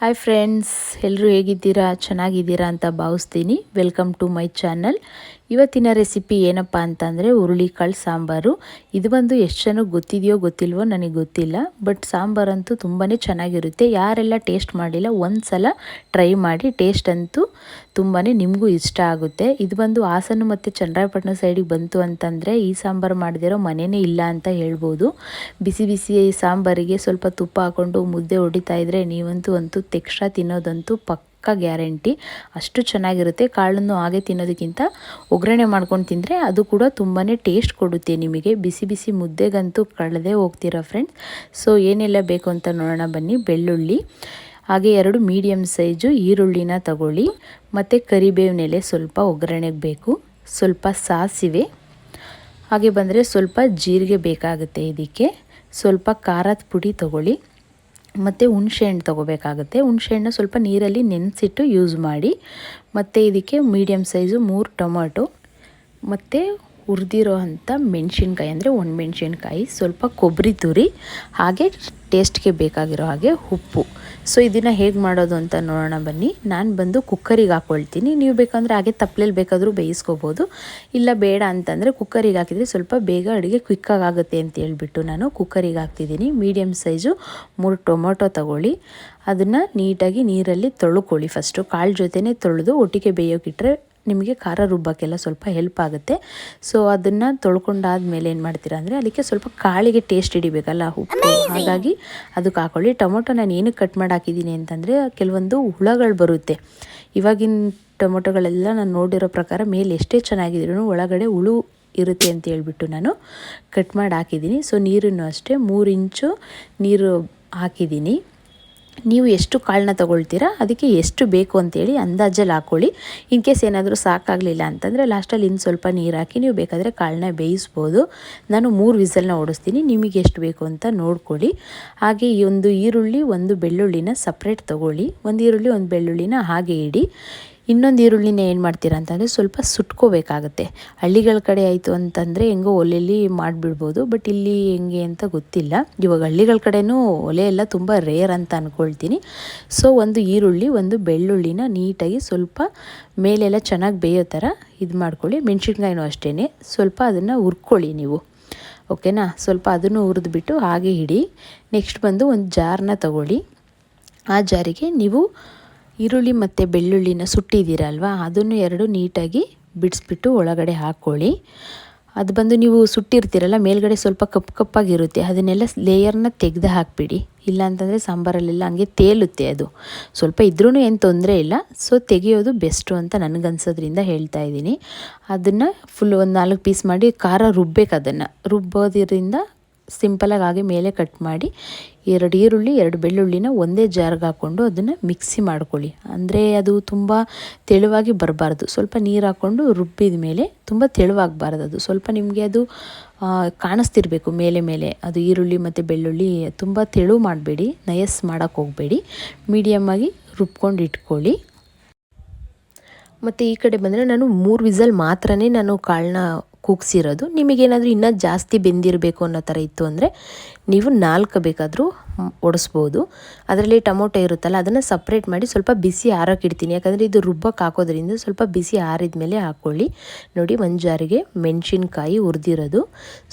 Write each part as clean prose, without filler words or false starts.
Hi friends, ಎಲ್ಲರೂ ಹೇಗಿದ್ದೀರಾ? ಚೆನ್ನಾಗಿದ್ದೀರಾ ಅಂತ ಭಾವಿಸ್ತೀನಿ. Welcome to my channel. ಇವತ್ತಿನ ರೆಸಿಪಿ ಏನಪ್ಪ ಅಂತಂದರೆ ಹುರುಳಿಕಾಳು ಸಾಂಬಾರು. ಇದು ಬಂದು ಎಷ್ಟು ಜನಕ್ಕೆ ಗೊತ್ತಿದೆಯೋ ಗೊತ್ತಿಲ್ವೋ ನನಗೆ ಗೊತ್ತಿಲ್ಲ, ಬಟ್ ಸಾಂಬಾರಂತೂ ತುಂಬಾ ಚೆನ್ನಾಗಿರುತ್ತೆ. ಯಾರೆಲ್ಲ ಟೇಸ್ಟ್ ಮಾಡಿಲ್ಲ ಒಂದು ಸಲ ಟ್ರೈ ಮಾಡಿ, ಟೇಸ್ಟ್ ಅಂತೂ ತುಂಬಾ ನಿಮಗೂ ಇಷ್ಟ ಆಗುತ್ತೆ. ಇದು ಬಂದು ಹಾಸನ ಮತ್ತು ಚನ್ನರಾಯಪಟ್ಟಣ ಸೈಡಿಗೆ ಬಂತು ಅಂತಂದರೆ ಈ ಸಾಂಬಾರು ಮಾಡದಿರೋ ಮನೆಯೇ ಇಲ್ಲ ಅಂತ ಹೇಳ್ಬೋದು. ಬಿಸಿ ಬಿಸಿ ಸಾಂಬಾರಿಗೆ ಸ್ವಲ್ಪ ತುಪ್ಪ ಹಾಕ್ಕೊಂಡು ಮುದ್ದೆ ಹೊಡಿತಾ ಇದ್ದರೆ ನೀವಂತೂ ತೆಕ್ಷ ತಿನ್ನೋದಂತೂ ಪಕ್ಕ ಗ್ಯಾರಂಟಿ. ಅಷ್ಟು ಚೆನ್ನಾಗಿರುತ್ತೆ. ಕಾಳನ್ನು ಹಾಗೆ ತಿನ್ನೋದಕ್ಕಿಂತ ಒಗ್ಗರಣೆ ಮಾಡ್ಕೊಂಡು ತಿಂದರೆ ಅದು ಕೂಡ ತುಂಬಾ ಟೇಸ್ಟ್ ಕೊಡುತ್ತೆ ನಿಮಗೆ. ಬಿಸಿ ಬಿಸಿ ಮುದ್ದೆಗಂತೂ ಕಳೆದೇ ಹೋಗ್ತೀರಾ ಫ್ರೆಂಡ್ಸ್. ಸೊ ಏನೆಲ್ಲ ಬೇಕು ಅಂತ ನೋಡೋಣ ಬನ್ನಿ. ಬೆಳ್ಳುಳ್ಳಿ, ಹಾಗೆ 2 ಮೀಡಿಯಮ್ ಸೈಜು ಈರುಳ್ಳಿನ ತಗೊಳ್ಳಿ, ಮತ್ತು ಕರಿಬೇವಿನ ಎಲೆ ಸ್ವಲ್ಪ ಒಗ್ಗರಣೆಗೆ ಬೇಕು, ಸ್ವಲ್ಪ ಸಾಸಿವೆ, ಹಾಗೆ ಬಂದರೆ ಸ್ವಲ್ಪ ಜೀರಿಗೆ ಬೇಕಾಗುತ್ತೆ ಇದಕ್ಕೆ, ಸ್ವಲ್ಪ ಖಾರದ ಪುಡಿ ತಗೊಳ್ಳಿ, ಮತ್ತು ಹುಣಸೆಹಣ್ಣು ತೊಗೋಬೇಕಾಗುತ್ತೆ. ಹುಣಸೆಹಣ್ಣು ಸ್ವಲ್ಪ ನೀರಲ್ಲಿ ನೆನೆಸಿಟ್ಟು ಯೂಸ್ ಮಾಡಿ. ಮತ್ತು ಇದಕ್ಕೆ ಮೀಡಿಯಮ್ ಸೈಜು 3 ಟೊಮೊಟೊ, ಮತ್ತು ಹುರಿದಿರೋ ಅಂಥ ಮೆಣಸಿನ್ಕಾಯಿ ಅಂದರೆ ಒಣಮೆಣಸಿನ್ಕಾಯಿ, ಸ್ವಲ್ಪ ಕೊಬ್ಬರಿ ತುರಿ, ಹಾಗೆ ಟೇಸ್ಟ್ಗೆ ಬೇಕಾಗಿರೋ ಹಾಗೆ ಉಪ್ಪು. ಸೊ ಇದನ್ನು ಹೇಗೆ ಮಾಡೋದು ಅಂತ ನೋಡೋಣ ಬನ್ನಿ. ನಾನು ಬಂದು ಕುಕ್ಕರಿಗೆ ಹಾಕ್ಕೊಳ್ತೀನಿ. ನೀವು ಬೇಕಂದರೆ ಹಾಗೆ ತಪ್ಪಲೆಯಲ್ಲಿ ಬೇಕಾದರೂ ಬೇಯಿಸ್ಕೋಬೋದು. ಇಲ್ಲ ಬೇಡ ಅಂತಂದರೆ ಕುಕ್ಕರಿಗೆ ಹಾಕಿದರೆ ಸ್ವಲ್ಪ ಬೇಗ ಅಡುಗೆ ಕ್ವಿಕ್ಕಾಗಿ ಆಗುತ್ತೆ ಅಂತ ಹೇಳ್ಬಿಟ್ಟು ನಾನು ಕುಕ್ಕರಿಗೆ ಹಾಕ್ತಿದ್ದೀನಿ. ಮೀಡಿಯಮ್ ಸೈಜು 3 ಟೊಮೊಟೊ ತಗೊಳ್ಳಿ, ಅದನ್ನು ನೀಟಾಗಿ ನೀರಲ್ಲಿ ತೊಳ್ಕೊಳ್ಳಿ. ಫಸ್ಟು ಕಾಳು ಜೊತೆನೇ ತೊಳೆದು ಒಟ್ಟಿಗೆ ಬೇಯೋಕ್ಕಿಟ್ರೆ ನಿಮಗೆ ಖಾರ ರುಬ್ಬಕ್ಕೆಲ್ಲ ಸ್ವಲ್ಪ ಹೆಲ್ಪ್ ಆಗುತ್ತೆ. ಸೊ ಅದನ್ನು ತೊಳ್ಕೊಂಡಾದ್ಮೇಲೆ ಏನು ಮಾಡ್ತೀರಾ ಅಂದರೆ ಅದಕ್ಕೆ ಸ್ವಲ್ಪ ಕಾಳಿಗೆ ಟೇಸ್ಟ್ ಹಿಡಿಬೇಕಲ್ಲ, ಉಪ್ಪು, ಹಾಗಾಗಿ ಅದಕ್ಕೆ ಹಾಕ್ಕೊಳ್ಳಿ. ಟೊಮೊಟೊ ನಾನು ಏನಕ್ಕೆ ಕಟ್ ಮಾಡಿ ಹಾಕಿದ್ದೀನಿ ಅಂತಂದರೆ ಕೆಲವೊಂದು ಹುಳಗಳು ಬರುತ್ತೆ. ಇವಾಗಿನ ಟೊಮೊಟೊಗಳೆಲ್ಲ ನಾನು ನೋಡಿರೋ ಪ್ರಕಾರ ಮೇಲೆ ಎಷ್ಟೇ ಚೆನ್ನಾಗಿದ್ರೂ ಒಳಗಡೆ ಹುಳು ಇರುತ್ತೆ ಅಂತ ಹೇಳ್ಬಿಟ್ಟು ನಾನು ಕಟ್ ಮಾಡಿ ಹಾಕಿದ್ದೀನಿ. ಸೊ ನೀರನ್ನು ಅಷ್ಟೇ 3 ಇಂಚು ನೀರು ಹಾಕಿದ್ದೀನಿ. ನೀವು ಎಷ್ಟು ಕಾಳನ್ನ ತೊಗೊಳ್ತೀರಾ ಅದಕ್ಕೆ ಎಷ್ಟು ಬೇಕು ಅಂತೇಳಿ ಅಂದಾಜಲ್ಲಿ ಹಾಕ್ಕೊಳ್ಳಿ. ಇನ್ ಕೇಸ್ ಏನಾದರೂ ಸಾಕಾಗಲಿಲ್ಲ ಅಂತಂದರೆ ಲಾಸ್ಟಲ್ಲಿ ಇನ್ನು ಸ್ವಲ್ಪ ನೀರು ಹಾಕಿ ನೀವು ಬೇಕಾದರೆ ಕಾಳನ್ನ ಬೇಯಿಸ್ಬೋದು. ನಾನು 3 ವಿಸಲ್ನ ಓಡಿಸ್ತೀನಿ, ನಿಮಗೆ ಎಷ್ಟು ಬೇಕು ಅಂತ ನೋಡ್ಕೊಳ್ಳಿ. ಹಾಗೆ ಈ ಒಂದು ಈರುಳ್ಳಿ, ಒಂದು ಬೆಳ್ಳುಳ್ಳಿನ ಸಪ್ರೇಟ್ ತೊಗೊಳ್ಳಿ. ಒಂದು ಈರುಳ್ಳಿ, ಒಂದು ಬೆಳ್ಳುಳ್ಳಿನ ಹಾಗೆ ಇಡಿ. ಇನ್ನೊಂದು ಈರುಳ್ಳಿನ ಏನು ಮಾಡ್ತೀರಾ ಅಂತಂದರೆ ಸ್ವಲ್ಪ ಸುಟ್ಕೋಬೇಕಾಗತ್ತೆ. ಹಳ್ಳಿಗಳ ಕಡೆ ಆಯಿತು ಅಂತಂದರೆ ಹೆಂಗೋ ಒಲೆಯಲ್ಲಿ ಮಾಡಿಬಿಡ್ಬೋದು, ಬಟ್ ಇಲ್ಲಿ ಹೆಂಗೆ ಅಂತ ಗೊತ್ತಿಲ್ಲ. ಇವಾಗ ಹಳ್ಳಿಗಳ ಕಡೆನೂ ಒಲೆ ಎಲ್ಲ ತುಂಬ ರೇರ್ ಅಂತ ಅಂದ್ಕೊಳ್ತೀನಿ. ಸೊ ಒಂದು ಈರುಳ್ಳಿ, ಒಂದು ಬೆಳ್ಳುಳ್ಳಿನ ನೀಟಾಗಿ ಸ್ವಲ್ಪ ಮೇಲೆಲ್ಲ ಚೆನ್ನಾಗಿ ಬೇಯೋ ಥರ ಇದು ಮಾಡ್ಕೊಳ್ಳಿ. ಮೆಣಸಿನ್ಕಾಯಿನೂ ಅಷ್ಟೇ ಸ್ವಲ್ಪ ಅದನ್ನು ಹುರ್ಕೊಳ್ಳಿ ನೀವು, ಓಕೆನಾ. ಸ್ವಲ್ಪ ಅದನ್ನು ಹುರಿದ್ಬಿಟ್ಟು ಹಾಗೆ ಇಡಿ. ನೆಕ್ಸ್ಟ್ ಬಂದು ಒಂದು ಜಾರನ್ನ ತಗೊಳ್ಳಿ. ಆ ಜಾರಿಗೆ ನೀವು ಈರುಳ್ಳಿ ಮತ್ತು ಬೆಳ್ಳುಳ್ಳಿನ ಸುಟ್ಟಿದ್ದೀರಲ್ವ, ಅದನ್ನು 2 ನೀಟಾಗಿ ಬಿಡಿಸ್ಬಿಟ್ಟು ಒಳಗಡೆ ಹಾಕ್ಕೊಳ್ಳಿ. ಅದು ಬಂದು ನೀವು ಸುಟ್ಟಿರ್ತೀರಲ್ಲ ಮೇಲ್ಗಡೆ ಸ್ವಲ್ಪ ಕಪ್ಪಾಗಿರುತ್ತೆ, ಅದನ್ನೆಲ್ಲ ಲೇಯರ್ನ ತೆಗೆದು ಹಾಕಿಬಿಡಿ. ಇಲ್ಲಾಂತಂದರೆ ಸಾಂಬಾರಲ್ಲೆಲ್ಲ ಹಂಗೆ ತೇಲುತ್ತೆ. ಅದು ಸ್ವಲ್ಪ ಇದ್ರೂ ಏನು ತೊಂದರೆ ಇಲ್ಲ. ಸೊ ತೆಗೆಯೋದು ಬೆಸ್ಟು ಅಂತ ನನಗನ್ಸೋದ್ರಿಂದ ಹೇಳ್ತಾ ಇದ್ದೀನಿ. ಅದನ್ನು ಫುಲ್ ಒಂದು 4 ಪೀಸ್ ಮಾಡಿ ಖಾರ ರುಬ್ಬೇಕು. ಅದನ್ನು ರುಬ್ಬೋದ್ರಿಂದ ಸಿಂಪಲಾಗಿ ಹಾಗೆ ಮೇಲೆ ಕಟ್ ಮಾಡಿ 2 ಈರುಳ್ಳಿ 2 ಬೆಳ್ಳುಳ್ಳಿನ ಒಂದೇ ಜಾರ್ಗೆ ಹಾಕ್ಕೊಂಡು ಅದನ್ನು ಮಿಕ್ಸಿ ಮಾಡ್ಕೊಳ್ಳಿ. ಅಂದರೆ ಅದು ತುಂಬ ತೆಳುವಾಗಿ ಬರಬಾರ್ದು. ಸ್ವಲ್ಪ ನೀರು ಹಾಕ್ಕೊಂಡು ರುಬ್ಬಿದ ಮೇಲೆ ತುಂಬ ತೆಳುವಾಗಬಾರ್ದು. ಅದು ಸ್ವಲ್ಪ ನಿಮಗೆ ಅದು ಕಾಣಿಸ್ತಿರ್ಬೇಕು ಮೇಲೆ ಅದು ಈರುಳ್ಳಿ ಮತ್ತು ಬೆಳ್ಳುಳ್ಳಿ. ತುಂಬ ತೆಳು ಮಾಡಬೇಡಿ, ನಯಸ್ ಮಾಡೋಕ್ಕೆ ಹೋಗಬೇಡಿ, ಮೀಡಿಯಮ್ಮಾಗಿ ರುಬ್ಕೊಂಡು ಇಟ್ಕೊಳ್ಳಿ. ಮತ್ತು ಈ ಕಡೆ ಬಂದರೆ ನಾನು 3 ವಿಸಲ್ ಮಾತ್ರನೇ ನಾನು ಕಾಳನ್ನ ಕೂಗಿಸಿರೋದು. ನಿಮಗೇನಾದರೂ ಇನ್ನೂ ಜಾಸ್ತಿ ಬೆಂದಿರಬೇಕು ಅನ್ನೋ ಥರ ಇತ್ತು ಅಂದರೆ ನೀವು 4 ಬೇಕಾದರೂ ಒಡಿಸ್ಬೋದು. ಅದರಲ್ಲಿ ಟೊಮೊಟೊ ಇರುತ್ತಲ್ಲ ಅದನ್ನು ಸಪ್ರೇಟ್ ಮಾಡಿ ಸ್ವಲ್ಪ ಬಿಸಿ ಆರೋಕ್ಕೆ ಇಡ್ತೀನಿ. ಯಾಕಂದರೆ ಇದು ರುಬ್ಬಕ್ಕೆ ಹಾಕೋದ್ರಿಂದ ಸ್ವಲ್ಪ ಬಿಸಿ ಆರಿದ ಮೇಲೆ ಹಾಕ್ಕೊಳ್ಳಿ. ನೋಡಿ, ಒಂದು ಜಾರಿಗೆ ಮೆಣಸಿನ್ಕಾಯಿ ಹುರಿದಿರೋದು,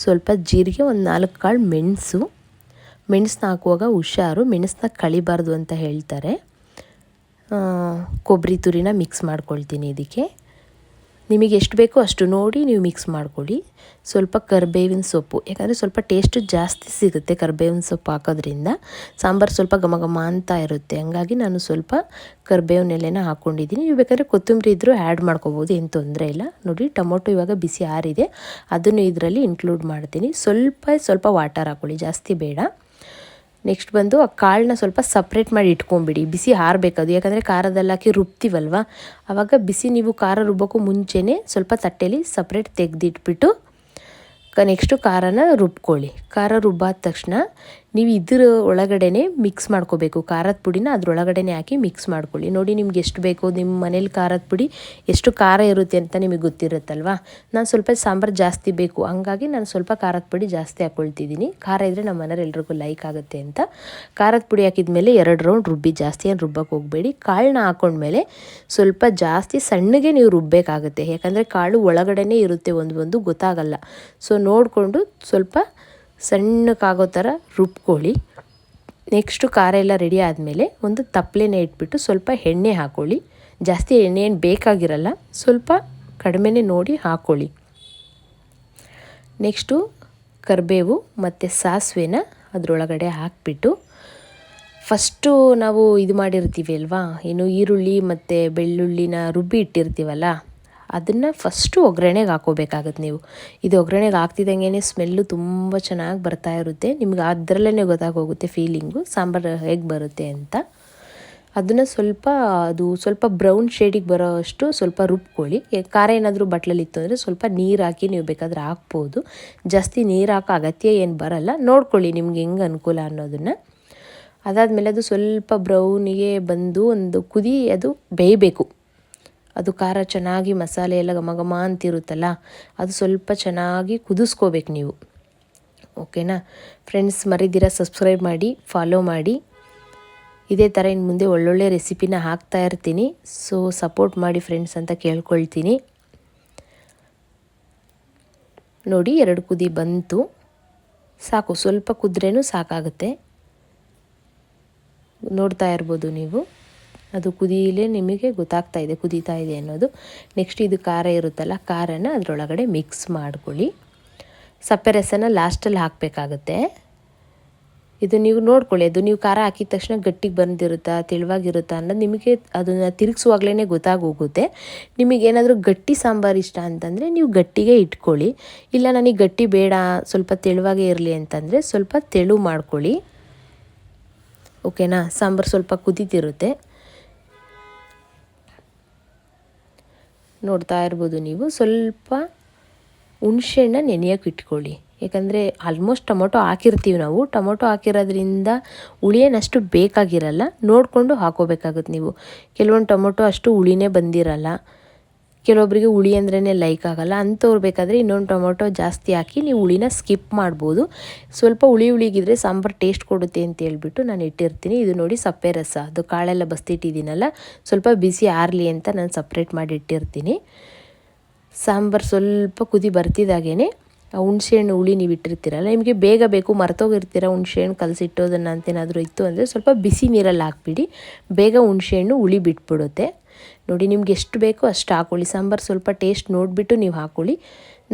ಸ್ವಲ್ಪ ಜೀರಿಗೆ, ಒಂದು 4 ಕಾಳು ಮೆಣಸನ್ನ ಹಾಕುವಾಗ ಹುಷಾರು, ಮೆಣಸನ್ನ ಕಳಿಬಾರ್ದು ಅಂತ ಹೇಳ್ತಾರೆ. ಕೊಬ್ಬರಿ ತುರಿನ ಮಿಕ್ಸ್ ಮಾಡ್ಕೊಳ್ತೀನಿ ಇದಕ್ಕೆ. ನಿಮಗೆ ಎಷ್ಟು ಬೇಕೋ ಅಷ್ಟು ನೋಡಿ ನೀವು ಮಿಕ್ಸ್ ಮಾಡ್ಕೊಳ್ಳಿ. ಸ್ವಲ್ಪ ಕರಿಬೇವಿನ ಸೊಪ್ಪು, ಯಾಕಂದರೆ ಸ್ವಲ್ಪ ಟೇಸ್ಟು ಜಾಸ್ತಿ ಸಿಗುತ್ತೆ ಕರಿಬೇವಿನ ಸೊಪ್ಪು ಹಾಕೋದ್ರಿಂದ. ಸಾಂಬಾರು ಸ್ವಲ್ಪ ಘಮ ಘಮ ಅಂತ ಇರುತ್ತೆ, ಹಂಗಾಗಿ ನಾನು ಸ್ವಲ್ಪ ಕರಿಬೇವಿನ ಎಲೆನ ಹಾಕ್ಕೊಂಡಿದ್ದೀನಿ. ನೀವು ಬೇಕಾದ್ರೆ ಕೊತ್ತಂಬರಿ ಇದ್ದರೂ ಆ್ಯಡ್ ಮಾಡ್ಕೋಬೋದು, ಏನು ತೊಂದರೆ ಇಲ್ಲ. ನೋಡಿ, ಟೊಮೊಟೊ ಇವಾಗ ಬಿಸಿ ಆರಿದೆ, ಅದನ್ನು ಇದರಲ್ಲಿ ಇನ್ಕ್ಲೂಡ್ ಮಾಡ್ತೀನಿ. ಸ್ವಲ್ಪ ವಾಟರ್ ಹಾಕ್ಕೊಳ್ಳಿ, ಜಾಸ್ತಿ ಬೇಡ. ನೆಕ್ಸ್ಟ್ ಬಂದು ಆ ಕಾಳನ್ನ ಸ್ವಲ್ಪ ಸಪ್ರೇಟ್ ಮಾಡಿ ಇಟ್ಕೊಂಬಿಡಿ. ಬಿಸಿ ಆರಬೇಕದು, ಯಾಕಂದರೆ ಖಾರದಲ್ಲಿ ಹಾಕಿ ರುಬ್ತೀವಲ್ವ, ಆವಾಗ ಬಿಸಿ ನೀವು ಖಾರ ರುಬ್ಬೋಕ್ಕೂ ಮುಂಚೆನೇ ಸ್ವಲ್ಪ ತಟ್ಟೆಯಲ್ಲಿ ಸಪ್ರೇಟ್ ತೆಗೆದಿಟ್ಬಿಟ್ಟು ನೆಕ್ಸ್ಟು ಖಾರನ ರುಬ್ಕೊಳ್ಳಿ. ಖಾರ ರುಬ್ಬಾದ ತಕ್ಷಣ ನೀವು ಇದ್ರ ಒಳಗಡೆನೆ ಮಿಕ್ಸ್ ಮಾಡ್ಕೋಬೇಕು. ಖಾರದ ಪುಡಿನ ಅದರೊಳಗಡೆನೆ ಹಾಕಿ ಮಿಕ್ಸ್ ಮಾಡ್ಕೊಳ್ಳಿ. ನೋಡಿ ನಿಮ್ಗೆ ಎಷ್ಟು ಬೇಕು, ನಿಮ್ಮ ಮನೇಲಿ ಖಾರದ ಪುಡಿ ಎಷ್ಟು ಖಾರ ಇರುತ್ತೆ ಅಂತ ನಿಮಗೆ ಗೊತ್ತಿರುತ್ತಲ್ವ. ನಾನು ಸ್ವಲ್ಪ ಸಾಂಬಾರು ಜಾಸ್ತಿ ಬೇಕು, ಹಂಗಾಗಿ ನಾನು ಸ್ವಲ್ಪ ಖಾರದ ಪುಡಿ ಜಾಸ್ತಿ ಹಾಕ್ಕೊಳ್ತಿದ್ದೀನಿ. ಖಾರ ಇದ್ದರೆ ನಮ್ಮ ಮನೇಲಿ ಎಲ್ರಿಗೂ ಲೈಕ್ ಆಗುತ್ತೆ ಅಂತ. ಖಾರದ ಪುಡಿ ಹಾಕಿದ್ಮೇಲೆ 2 ರೌಂಡ್ ರುಬ್ಬಿ, ಜಾಸ್ತಿ ಏನು ರುಬ್ಬಕ್ಕೆ ಹೋಗಬೇಡಿ. ಕಾಳನ್ನ ಹಾಕೊಂಡ್ಮೇಲೆ ಸ್ವಲ್ಪ ಜಾಸ್ತಿ ಸಣ್ಣಗೆ ನೀವು ರುಬ್ಬಬೇಕಾಗುತ್ತೆ, ಯಾಕಂದರೆ ಕಾಳು ಒಳಗಡೆನೇ ಇರುತ್ತೆ, ಒಂದು ಗೊತ್ತಾಗಲ್ಲ. ಸೊ ನೋಡಿಕೊಂಡು ಸ್ವಲ್ಪ ಸಣ್ಣಕ್ಕಾಗೋ ಥರ ರುಬ್ಕೊಳ್ಳಿ. ನೆಕ್ಸ್ಟು ಖಾರ ಎಲ್ಲ ರೆಡಿ ಆದಮೇಲೆ ಒಂದು ತಪ್ಪಲೆನೇ ಇಟ್ಬಿಟ್ಟು ಸ್ವಲ್ಪ ಎಣ್ಣೆ ಹಾಕ್ಕೊಳ್ಳಿ. ಜಾಸ್ತಿ ಎಣ್ಣೆ ಏನು ಬೇಕಾಗಿರಲ್ಲ, ಸ್ವಲ್ಪ ಕಡಿಮೆನೇ ನೋಡಿ ಹಾಕ್ಕೊಳ್ಳಿ. ನೆಕ್ಸ್ಟು ಕರಿಬೇವು ಮತ್ತು ಸಾಸಿವೆನ ಅದರೊಳಗಡೆ ಹಾಕಿಬಿಟ್ಟು ಫಸ್ಟು ನಾವು ಇದು ಮಾಡಿರ್ತೀವಿ ಅಲ್ವಾ, ಏನು ಈರುಳ್ಳಿ ಮತ್ತು ಬೆಳ್ಳುಳ್ಳಿನ ರುಬ್ಬಿ ಇಟ್ಟಿರ್ತೀವಲ್ಲ, ಅದನ್ನು ಫಸ್ಟು ಒಗ್ಗರಣೆಗೆ ಹಾಕೋಬೇಕಾಗತ್ತೆ. ನೀವು ಇದು ಒಗ್ಗರಣೆಗೆ ಹಾಕ್ತಿದ್ದಂಗೆ ಸ್ಮೆಲ್ಲು ತುಂಬ ಚೆನ್ನಾಗಿ ಬರ್ತಾ ಇರುತ್ತೆ. ನಿಮ್ಗೆ ಅದರಲ್ಲೇ ಗೊತ್ತಾಗೋಗುತ್ತೆ ಫೀಲಿಂಗು ಸಾಂಬಾರು ಹೇಗೆ ಬರುತ್ತೆ ಅಂತ. ಅದನ್ನು ಸ್ವಲ್ಪ ಬ್ರೌನ್ ಶೇಡಿಗೆ ಬರೋ ಅಷ್ಟು ಸ್ವಲ್ಪ ರುಬ್ಕೊಳ್ಳಿ. ಖಾರ ಏನಾದರೂ ಬಟ್ಲಲ್ಲಿತ್ತು ಅಂದರೆ ಸ್ವಲ್ಪ ನೀರು ಹಾಕಿ ನೀವು ಬೇಕಾದರೆ ಹಾಕ್ಬೋದು. ಜಾಸ್ತಿ ನೀರು ಹಾಕೋ ಅಗತ್ಯ ಏನು ಬರಲ್ಲ, ನೋಡ್ಕೊಳ್ಳಿ ನಿಮ್ಗೆ ಹೆಂಗೆ ಅನುಕೂಲ ಅನ್ನೋದನ್ನು. ಅದಾದಮೇಲೆ ಅದು ಸ್ವಲ್ಪ ಬ್ರೌನಿಗೆ ಬಂದು ಒಂದು ಕುದಿ ಅದು ಬೇಯಬೇಕು. ಅದು ಖಾರ ಚೆನ್ನಾಗಿ ಮಸಾಲೆ ಎಲ್ಲ ಘಮ ಘಮ ಅಂತಿರುತ್ತಲ್ಲ, ಅದು ಸ್ವಲ್ಪ ಚೆನ್ನಾಗಿ ಕುದಿಸ್ಕೋಬೇಕು ನೀವು. ಓಕೆನಾ ಫ್ರೆಂಡ್ಸ್, ಮರಿದಿರ ಸಬ್ಸ್ಕ್ರೈಬ್ ಮಾಡಿ, ಫಾಲೋ ಮಾಡಿ. ಇದೇ ಥರ ಇನ್ನು ಮುಂದೆ ಒಳ್ಳೊಳ್ಳೆ ರೆಸಿಪಿನ ಹಾಕ್ತಾ ಇರ್ತೀನಿ. ಸೊ ಸಪೋರ್ಟ್ ಮಾಡಿ ಫ್ರೆಂಡ್ಸ್ ಅಂತ ಕೇಳ್ಕೊಳ್ತೀನಿ. ನೋಡಿ 2 ಕುದಿ ಬಂತು, ಸಾಕು. ಸ್ವಲ್ಪ ಕುದ್ರೇನು ಸಾಕಾಗುತ್ತೆ. ನೋಡ್ತಾ ಇರ್ಬೋದು ನೀವು, ಅದು ಕುದಿಯಲೇ ನಿಮಗೆ ಗೊತ್ತಾಗ್ತಾ ಇದೆ ಕುದೀತಾ ಇದೆ ಅನ್ನೋದು. ನೆಕ್ಸ್ಟ್ ಇದು ಖಾರ ಇರುತ್ತಲ್ಲ, ಖಾರನ ಅದರೊಳಗಡೆ ಮಿಕ್ಸ್ ಮಾಡ್ಕೊಳ್ಳಿ. ಸಪ್ಪೆ ರಸನ ಲಾಸ್ಟಲ್ಲಿ ಹಾಕಬೇಕಾಗತ್ತೆ. ಇದು ನೀವು ನೋಡ್ಕೊಳ್ಳಿ, ಅದು ನೀವು ಖಾರ ಹಾಕಿದ ತಕ್ಷಣ ಗಟ್ಟಿಗೆ ಬಂದಿರುತ್ತಾ ತೆಳುವಾಗಿರುತ್ತಾ ಅನ್ನೋದು ನಿಮಗೆ ಅದನ್ನು ತಿರುಗಿಸುವಾಗಲೇ ಗೊತ್ತಾಗೋಗುತ್ತೆ. ನಿಮಗೇನಾದರೂ ಗಟ್ಟಿ ಸಾಂಬಾರು ಇಷ್ಟ ಅಂತಂದರೆ ನೀವು ಗಟ್ಟಿಗೆ ಇಟ್ಕೊಳ್ಳಿ. ಇಲ್ಲ ನನಗೆ ಗಟ್ಟಿ ಬೇಡ, ಸ್ವಲ್ಪ ತೆಳುವಾಗೇ ಇರಲಿ ಅಂತಂದರೆ ಸ್ವಲ್ಪ ತೆಳು ಮಾಡ್ಕೊಳ್ಳಿ. ಓಕೆನಾ, ಸಾಂಬಾರು ಸ್ವಲ್ಪ ಕುದೀತಿರುತ್ತೆ. ನೋಡ್ತಾ ಇರ್ಬೋದು ನೀವು. ಸ್ವಲ್ಪ ಹುಣಸೆಹಣ್ಣ ನೆನೆಯೋಕೆ ಇಟ್ಕೊಳ್ಳಿ, ಯಾಕಂದರೆ ಆಲ್ಮೋಸ್ಟ್ ಟೊಮೊಟೊ ಹಾಕಿರ್ತೀವಿ ನಾವು. ಟೊಮೊಟೊ ಹಾಕಿರೋದ್ರಿಂದ ಹುಳಿಯೇನಷ್ಟು ಬೇಕಾಗಿರಲ್ಲ, ನೋಡಿಕೊಂಡು ಹಾಕೋಬೇಕಾಗುತ್ತೆ ನೀವು. ಕೆಲವೊಂದು ಟೊಮೊಟೊ ಅಷ್ಟು ಹುಳಿನೇ ಬಂದಿರಲ್ಲ, ಕೆಲವೊಬ್ಬರಿಗೆ ಹುಳಿ ಅಂದ್ರೇ ಲೈಕ್ ಆಗಲ್ಲ. ಅಂಥವ್ರು ಬೇಕಾದರೆ ಇನ್ನೊಂದು ಟೊಮೊಟೊ ಜಾಸ್ತಿ ಹಾಕಿ ನೀವು ಹುಳಿನ ಸ್ಕಿಪ್ ಮಾಡ್ಬೋದು. ಸ್ವಲ್ಪ ಹುಳಿಗಿದ್ರೆ ಸಾಂಬಾರು ಟೇಸ್ಟ್ ಕೊಡುತ್ತೆ ಅಂತ ಹೇಳ್ಬಿಟ್ಟು ನಾನು ಇಟ್ಟಿರ್ತೀನಿ. ಇದು ನೋಡಿ ಸಪ್ಪೆ ರಸ, ಅದು ಕಾಳೆಲ್ಲ ಬಸ್ತಿಟ್ಟಿದ್ದೀನಲ್ಲ, ಸ್ವಲ್ಪ ಬಿಸಿ ಆರಲಿ ಅಂತ ನಾನು ಸಪ್ರೇಟ್ ಮಾಡಿ ಇಟ್ಟಿರ್ತೀನಿ. ಸಾಂಬಾರು ಸ್ವಲ್ಪ ಕುದಿ ಬರ್ತಿದ್ದಾಗೇ ಹುಣಸೆಹಣ್ಣು ಹುಳಿ ನೀವು ಇಟ್ಟಿರ್ತೀರಲ್ಲ, ನಿಮಗೆ ಬೇಗ ಬೇಕು, ಮರ್ತೋಗಿರ್ತೀರ ಹುಣಸೆಹಣ್ಣು ಕಲಸಿಟ್ಟೋದನ್ನು ಅಂತೇನಾದರೂ ಇತ್ತು ಅಂದರೆ ಸ್ವಲ್ಪ ಬಿಸಿ ನೀರಲ್ಲಿ ಹಾಕ್ಬಿಡಿ, ಬೇಗ ಹುಣಸೆಹಣ್ಣು ಹುಳಿ ಬಿಟ್ಬಿಡುತ್ತೆ. ನೋಡಿ ನಿಮ್ಗೆ ಎಷ್ಟು ಬೇಕೋ ಅಷ್ಟು ಹಾಕ್ಕೊಳ್ಳಿ. ಸಾಂಬಾರು ಸ್ವಲ್ಪ ಟೇಸ್ಟ್ ನೋಡಿಬಿಟ್ಟು ನೀವು ಹಾಕ್ಕೊಳ್ಳಿ.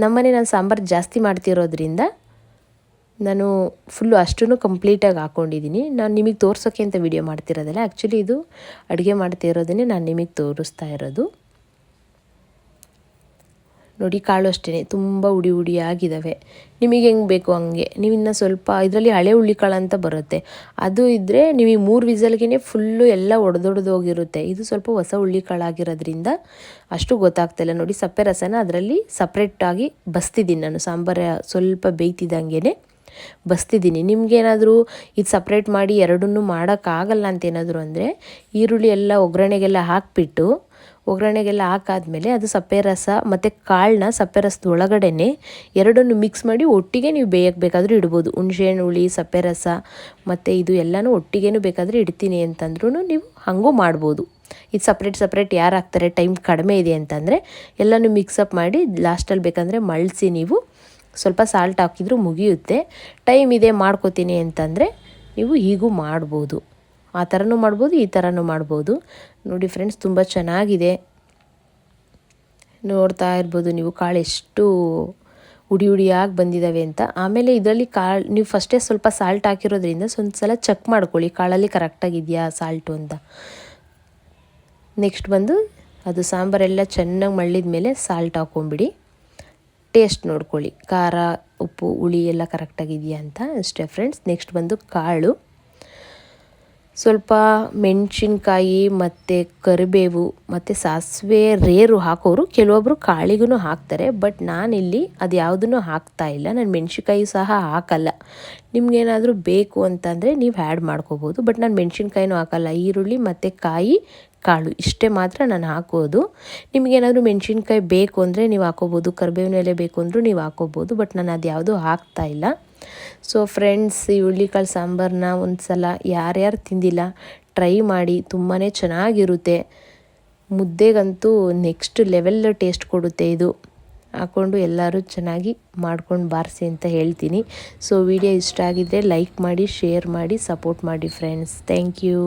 ನಮ್ಮನೆ ನಾನು ಸಾಂಬಾರು ಜಾಸ್ತಿ ಮಾಡ್ತಿರೋದ್ರಿಂದ ನಾನು ಫುಲ್ಲು ಅಷ್ಟೂ ಕಂಪ್ಲೀಟಾಗಿ ಹಾಕ್ಕೊಂಡಿದ್ದೀನಿ. ನಾನು ನಿಮಗೆ ತೋರ್ಸೋಕ್ಕೆ ಅಂತ ವಿಡಿಯೋ ಮಾಡ್ತಿರೋದಲ್ಲ, ಆ್ಯಕ್ಚುಲಿ ಇದು ಅಡುಗೆ ಮಾಡ್ತಿರೋದನ್ನೇ ನಾನು ನಿಮಗೆ ತೋರಿಸ್ತಾ ಇರೋದು. ನೋಡಿ ಕಾಳು ಅಷ್ಟೇ ತುಂಬ ಹುಡಿಯಾಗಿದ್ದಾವೆ. ನಿಮಗೆ ಹೆಂಗೆ ಬೇಕು ಹಂಗೆ. ನೀವು ಇನ್ನೂ ಸ್ವಲ್ಪ ಇದರಲ್ಲಿ ಹಳೆ ಹುಳ್ಳಿಕಾಳು ಅಂತ ಬರುತ್ತೆ, ಅದು ಇದ್ದರೆ ನಿಮಗೆ 3 ವಿಸಲ್ಗೆ ಫುಲ್ಲು ಎಲ್ಲ ಒಡೆದೊಡೆದೋಗಿರುತ್ತೆ. ಇದು ಸ್ವಲ್ಪ ಹೊಸ ಹುಳ್ಳಿಕಾಳಾಗಿರೋದ್ರಿಂದ ಅಷ್ಟು ಗೊತ್ತಾಗ್ತಾಯಿಲ್ಲ. ನೋಡಿ ಸಪ್ಪೆ ರಸನ ಅದರಲ್ಲಿ ಸಪ್ರೇಟಾಗಿ ಬಸ್ತಿದ್ದೀನಿ ನಾನು. ಸಾಂಬಾರು ಸ್ವಲ್ಪ ಬೇಯ್ತಿದ್ದಂಗೆ ಬಸ್ತಿದ್ದೀನಿ. ನಿಮಗೇನಾದರೂ ಇದು ಸಪ್ರೇಟ್ ಮಾಡಿ ಎರಡನ್ನೂ ಮಾಡೋಕ್ಕಾಗಲ್ಲ ಅಂತೇನಾದರೂ ಅಂದರೆ ಈರುಳ್ಳಿ ಎಲ್ಲ ಒಗ್ಗರಣೆಗೆಲ್ಲ ಹಾಕಾದ್ಮೇಲೆ ಅದು ಸಪ್ಪೆ ರಸ ಮತ್ತು ಕಾಳನ್ನ ಸಪ್ಪೆ ರಸದ ಒಳಗಡೆನೆ ಎರಡನ್ನು ಮಿಕ್ಸ್ ಮಾಡಿ ಒಟ್ಟಿಗೆ ನೀವು ಬೇಯಕ್ಕೆ ಬೇಕಾದರೂ ಇಡ್ಬೋದು. ಹುಣಸೆಹಣ್ಣು ಹುಳಿ, ಸಪ್ಪೆ ರಸ ಮತ್ತು ಇದು ಎಲ್ಲನೂ ಒಟ್ಟಿಗೇನು ಬೇಕಾದರೆ ಇಡ್ತೀನಿ ಅಂತಂದ್ರೂ ನೀವು ಹಾಗೂ ಮಾಡ್ಬೋದು. ಇದು ಸಪ್ರೇಟ್ ಯಾರು ಹಾಕ್ತಾರೆ, ಟೈಮ್ ಕಡಿಮೆ ಇದೆ ಅಂತಂದರೆ ಎಲ್ಲನೂ ಮಿಕ್ಸಪ್ ಮಾಡಿ ಲಾಸ್ಟಲ್ಲಿ ಬೇಕಂದರೆ ಮಳಿಸಿ ನೀವು ಸ್ವಲ್ಪ ಸಾಲ್ಟ್ ಹಾಕಿದ್ರೂ ಮುಗಿಯುತ್ತೆ. ಟೈಮ್ ಇದೆ ಮಾಡ್ಕೋತೀನಿ ಅಂತಂದರೆ ನೀವು ಹೀಗೂ ಮಾಡ್ಬೋದು, ಆ ಥರನೂ ಮಾಡ್ಬೋದು, ಈ ಥರನೂ ಮಾಡ್ಬೋದು. ನೋಡಿ ಫ್ರೆಂಡ್ಸ್, ತುಂಬ ಚೆನ್ನಾಗಿದೆ. ನೋಡ್ತಾ ಇರ್ಬೋದು ನೀವು ಕಾಳು ಎಷ್ಟು ಹುಡಿಯಾಗಿ ಬಂದಿದ್ದಾವೆ ಅಂತ. ಆಮೇಲೆ ಇದರಲ್ಲಿ ಕಾಳು ನೀವು ಫಸ್ಟೇ ಸ್ವಲ್ಪ ಸಾಲ್ಟ್ ಹಾಕಿರೋದ್ರಿಂದ ಒಂದು ಸಲ ಚೆಕ್ ಮಾಡ್ಕೊಳ್ಳಿ ಕಾಳಲ್ಲಿ ಕರೆಕ್ಟಾಗಿದೆಯಾ ಸಾಲ್ಟು ಅಂತ. ನೆಕ್ಸ್ಟ್ ಬಂದು ಅದು ಸಾಂಬಾರೆಲ್ಲ ಚೆನ್ನಾಗಿ ಮಳ್ಳಿದ ಮೇಲೆ ಸಾಲ್ಟ್ ಹಾಕ್ಕೊಂಬಿಡಿ. ಟೇಸ್ಟ್ ನೋಡ್ಕೊಳ್ಳಿ, ಖಾರ ಉಪ್ಪು ಹುಳಿ ಎಲ್ಲ ಕರೆಕ್ಟಾಗಿದೆಯಾ ಅಂತ ಅಷ್ಟೇ ಫ್ರೆಂಡ್ಸ್. ನೆಕ್ಸ್ಟ್ ಬಂದು ಕಾಳು ಸ್ವಲ್ಪ ಮೆಣಸಿನ್ಕಾಯಿ ಮತ್ತು ಕರಿಬೇವು ಮತ್ತು ಸಾಸಿವೆ ರೇರು ಹಾಕೋರು, ಕೆಲವೊಬ್ಬರು ಕಾಳಿಗೂ ಹಾಕ್ತಾರೆ. ಬಟ್ ನಾನಿಲ್ಲಿ ಅದು ಯಾವುದನ್ನು ಹಾಕ್ತಾಯಿಲ್ಲ. ನಾನು ಮೆಣಸಿನ್ಕಾಯಿ ಸಹ ಹಾಕಲ್ಲ. ನಿಮಗೇನಾದರೂ ಬೇಕು ಅಂತಂದರೆ ನೀವು ಆ್ಯಡ್ ಮಾಡ್ಕೋಬೋದು. ಬಟ್ ನಾನು ಮೆಣಸಿನ್ಕಾಯಿನೂ ಹಾಕಲ್ಲ. ಈರುಳ್ಳಿ ಮತ್ತು ಕಾಯಿ, ಕಾಳು ಇಷ್ಟೇ ಮಾತ್ರ ನಾನು ಹಾಕೋದು. ನಿಮಗೇನಾದರೂ ಮೆಣಸಿನ್ಕಾಯಿ ಬೇಕು ಅಂದರೆ ನೀವು ಹಾಕೋಬೋದು, ಕರಿಬೇವಿನ ಎಲೆ ಬೇಕು ಅಂದರೂ ನೀವು ಹಾಕೋಬೋದು. ಬಟ್ ನಾನು ಅದು ಯಾವುದೂ ಹಾಕ್ತಾಯಿಲ್ಲ. ಸೊ ಫ್ರೆಂಡ್ಸ್, ಈ ಹುರುಳಿಕಾಳು ಸಾಂಬಾರನ್ನ ಒಂದು ಸಲ ಯಾರ್ಯಾರು ತಿಂದಿಲ್ಲ ಟ್ರೈ ಮಾಡಿ, ತುಂಬಾ ಚೆನ್ನಾಗಿರುತ್ತೆ. ಮುದ್ದೆಗಂತೂ ನೆಕ್ಸ್ಟ್ ಲೆವೆಲ್ ಟೇಸ್ಟ್ ಕೊಡುತ್ತೆ ಇದು. ಹಾಕ್ಕೊಂಡು ಎಲ್ಲರೂ ಚೆನ್ನಾಗಿ ಮಾಡ್ಕೊಂಡು ಬಾರಿಸಿ ಅಂತ ಹೇಳ್ತೀನಿ. ಸೊ ವಿಡಿಯೋ ಇಷ್ಟ ಆಗಿದ್ದರೆ ಲೈಕ್ ಮಾಡಿ, ಶೇರ್ ಮಾಡಿ, ಸಪೋರ್ಟ್ ಮಾಡಿ ಫ್ರೆಂಡ್ಸ್. Thank you.